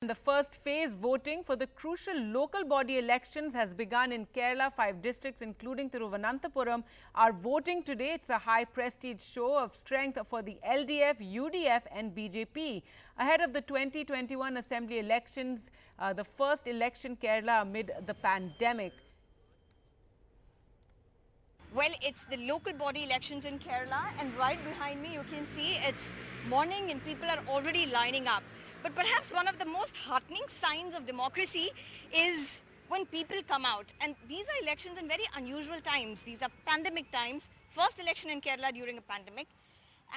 and the first phase voting for the crucial local body elections has begun in Kerala. 5 districts, including Thiruvananthapuram, are voting today. It's a high prestige show of strength for the LDF, UDF and BJP. Ahead of the 2021 Assembly elections, the first election Kerala amid the pandemic. Well, it's the local body elections in Kerala, and right behind me you can see it's morning and people are already lining up. But perhaps one of the most heartening signs of democracy is when people come out. And these are elections in very unusual times. These are pandemic times. First election in Kerala during a pandemic.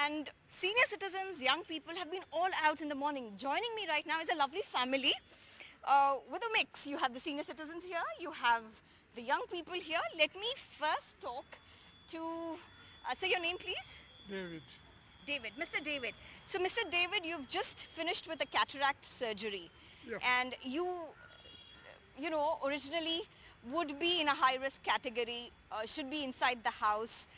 And senior citizens, young people have been all out in the morning. Joining me right now is a lovely family with a mix. You have the senior citizens here, you have the young people here. Let me first talk to, say your name please? David. David, Mr. David. So Mr. David, you've just finished with a cataract surgery. Yeah. And you know, originally would be in a high risk category, should be inside the house.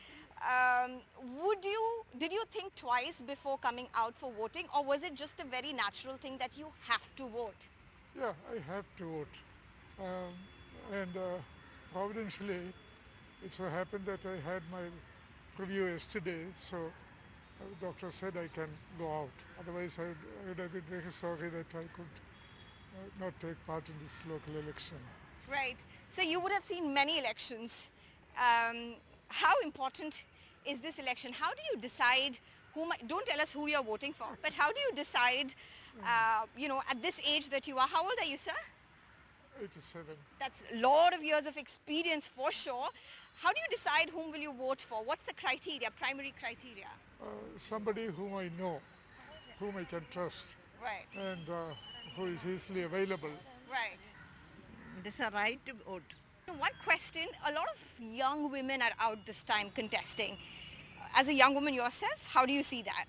Did you think twice before coming out for voting, or was it just a very natural thing that you have to vote? Yeah, I have to vote. Providentially, it so happened that I had my preview yesterday, so the doctor said I can go out. Otherwise, I would have been very sorry that I could not take part in this local election. Right. So you would have seen many elections. How important is this election? How do you decide don't tell us who you're voting for, but how do you decide, you know, at this age that you are? How old are you, sir? 87. That's a lot of years of experience for sure. How do you decide whom will you vote for? What's the criteria, primary criteria? Somebody whom I know, whom I can trust, Right. and who is easily available. Right. It's a right to vote. One question, a lot of young women are out this time contesting. As a young woman yourself, how do you see that?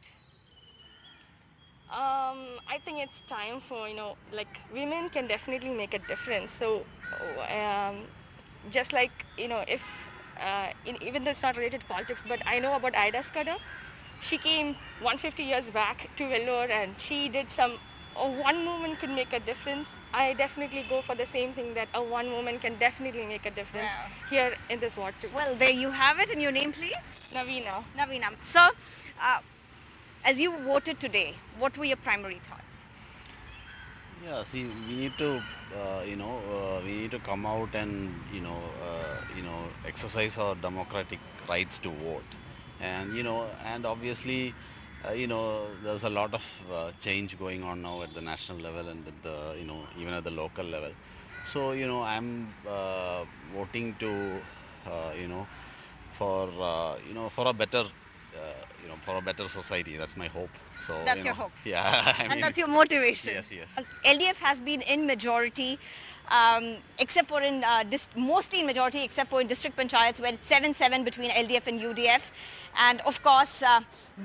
I think it's time for, like women can definitely make a difference. So just like, if, even though it's not related to politics, but I know about Ida Skadar. She came 150 years back to Vellore and she did one woman could make a difference. I definitely go for the same thing, that a one woman can definitely make a difference here in this ward too. Well, there you have it. And your name, please? Navina. Navina. So, as you voted today, what were your primary thoughts? Yeah, see, we need to, we need to come out and, exercise our democratic rights to vote. And, and obviously, there's a lot of change going on now at the national level and at the, even at the local level. So, I'm voting to, for a better, for a better society. That's my hope. So that's your hope. Yeah, and that's your motivation. Yes, yes. LDF has been in majority, except for in mostly in majority, except for in district panchayats where it's 7-7 between LDF and UDF. And of course,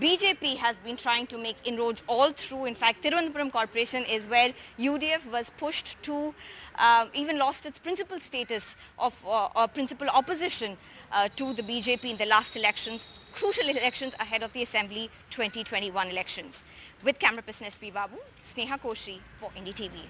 BJP has been trying to make inroads all through. In fact, Thiruvananthapuram Corporation is where UDF was pushed to, even lost its principal status of principal opposition to the BJP in the last elections, crucial elections ahead of the Assembly 2021 elections. With camera person SP Babu, Sneha Koshi for NDTV.